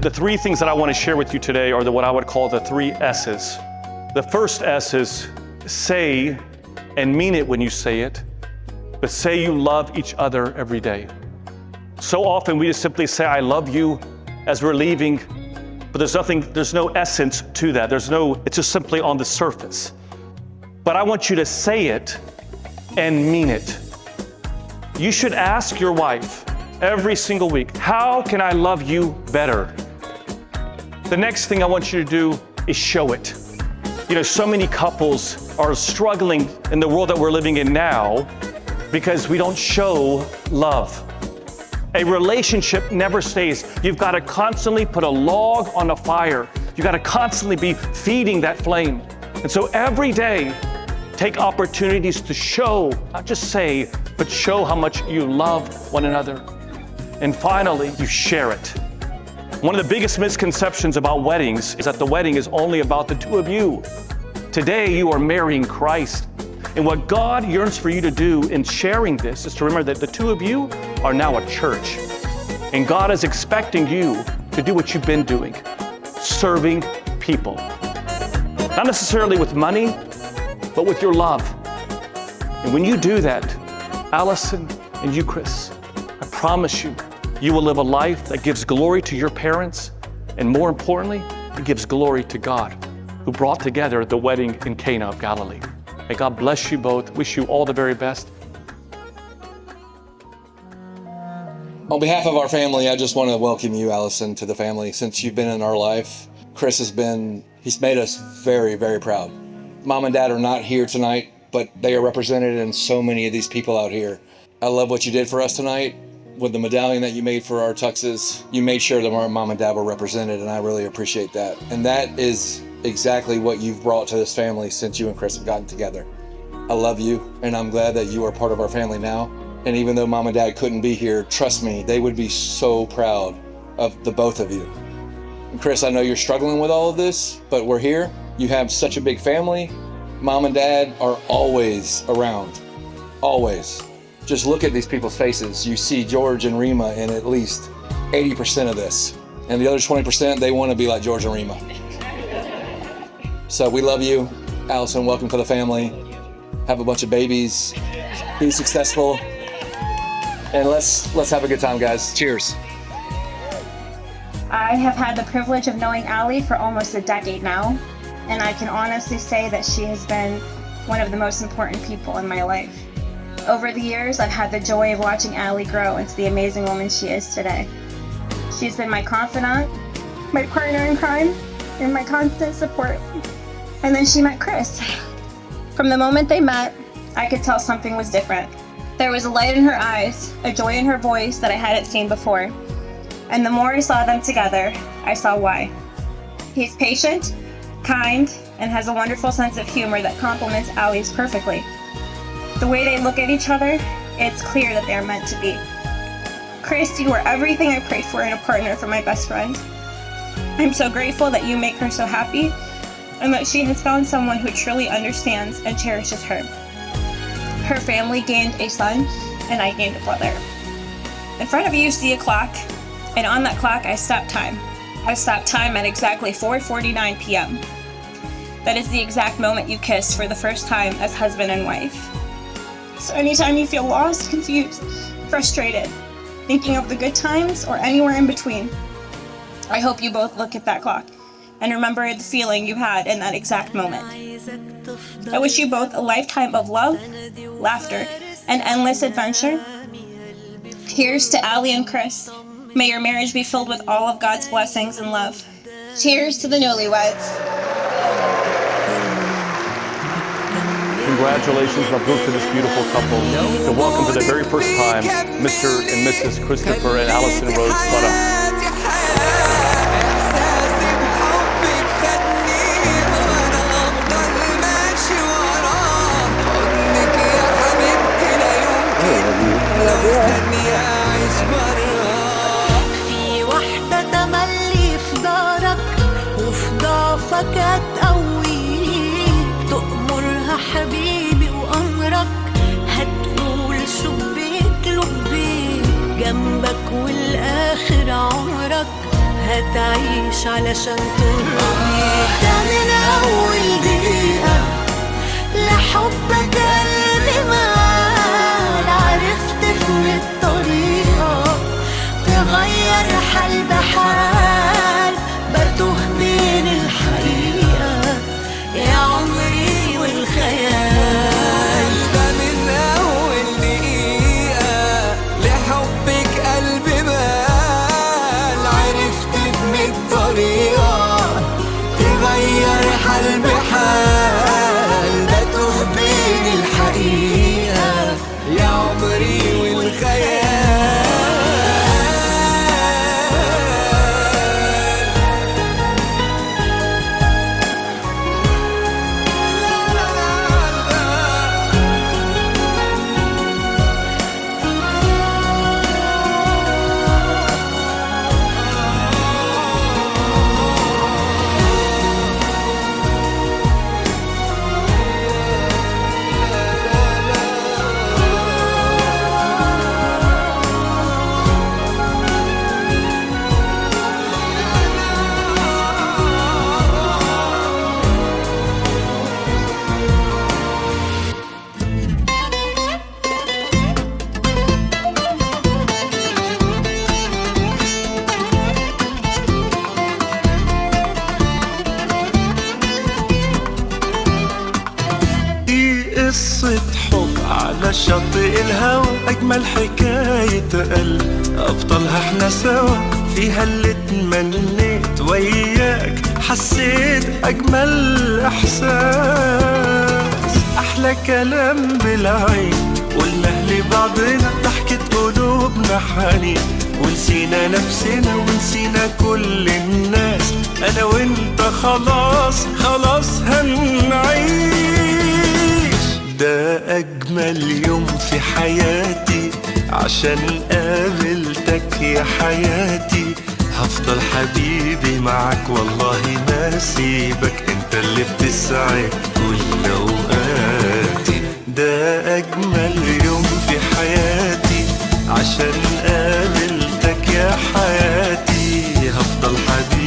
The three things that I want to share with you today are what I would call the 3 S's. The first S is say and mean it when you say it, but say you love each other every day. So often we just simply say, I love you as we're leaving, but there's no essence to that. It's just simply on the surface. But I want you to say it and mean it. You should ask your wife every single week, how can I love you better? The next thing I want you to do is show it. So many couples are struggling in the world that we're living in now because we don't show love. A relationship never stays. You've got to constantly put a log on a fire. You've got to constantly be feeding that flame. And so every day, take opportunities to show, not just say, but show how much you love one another. And finally, you share it. One of the biggest misconceptions about weddings is that the wedding is only about the two of you. Today, you are marrying Christ. And what God yearns for you to do in sharing this is to remember that the two of you are now a church. And God is expecting you to do what you've been doing, serving people. Not necessarily with money, but with your love. And when you do that, Allison and you, Chris, I promise you, you will live a life that gives glory to your parents, and more importantly, it gives glory to God, who brought together the wedding in Cana of Galilee. May God bless you both. Wish you all the very best. On behalf of our family, I just want to welcome you, Allison, to the family. Since you've been in our life, Chris he's made us very, very proud. Mom and Dad are not here tonight, but they are represented in so many of these people out here. I love what you did for us tonight. With the medallion that you made for our tuxes, you made sure that our mom and dad were represented, and I really appreciate that. And that is exactly what you've brought to this family since you and Chris have gotten together. I love you, and I'm glad that you are part of our family now. And even though mom and dad couldn't be here, trust me, they would be so proud of the both of you. And Chris, I know you're struggling with all of this, but we're here. You have such a big family. Mom and dad are always around, always. Just look at these people's faces. You see George and Rima in at least 80% of this. And the other 20%, they want to be like George and Rima. So we love you. Allison, welcome to the family. Have a bunch of babies. Be successful. And let's have a good time, guys. Cheers. I have had the privilege of knowing Allie for almost a decade now. And I can honestly say that she has been one of the most important people in my life. Over the years, I've had the joy of watching Allie grow into the amazing woman she is today. She's been my confidant, my partner in crime, and my constant support. And then she met Chris. From the moment they met, I could tell something was different. There was a light in her eyes, a joy in her voice that I hadn't seen before. And the more I saw them together, I saw why. He's patient, kind, and has a wonderful sense of humor that complements Allie's perfectly. The way they look at each other, it's clear that they are meant to be. Chris, you are everything I prayed for in a partner for my best friend. I'm so grateful that you make her so happy and that she has found someone who truly understands and cherishes her. Her family gained a son, and I gained a brother. In front of you see a clock, and on that clock I stopped time. I stopped time at exactly 4:49 p.m. That is the exact moment you kissed for the first time as husband and wife. So anytime you feel lost, confused, frustrated, thinking of the good times or anywhere in between, I hope you both look at that clock and remember the feeling you had in that exact moment. I wish you both a lifetime of love, laughter, and endless adventure. Here's to Allie and Chris. May your marriage be filled with all of God's blessings and love. Cheers to the newlyweds. Congratulations, Mabruk, to this beautiful couple. And welcome to the very first time, Mr. and Mrs. Christopher and Allison Rose Farah. في وحدة تملي في دارك وفي ضعفك هتقويك تأمرها حبيبي وأمرك هتقول شو بيطلب بيك جنبك والآخر عمرك هتعيش علشان ترضيك. ده من أول دقيقة لحبك قلبي مال، عرفت من الطريقة تغير حال بحال، بتوه بين الحقيقة يا عمري والخيال. ده من أول دقيقة لحبك قلبي مال، عرفت من الطريقة تغير حال بحال، بتوه بين الحقيقة يا عمري والخيال. قصة حب على شاطئ الهوى، أجمل حكاية قلب أبطالها احنا سوا، فيها اللي اتمنيت وياك حسيت أجمل إحساس، أحلى كلام بالعين قلناه لبعضنا، ضحكة قلوبنا حنين ونسينا نفسنا ونسينا كل الناس، أنا وإنت خلاص خلاص هنعيش. ده أجمل يوم في حياتي عشان قابلتك يا حياتي، هفضل حبيبي معك والله ما سيبك، انت اللي بتسعد كل أوقاتي. ده أجمل يوم في حياتي عشان قابلتك يا حياتي، هفضل حبيبي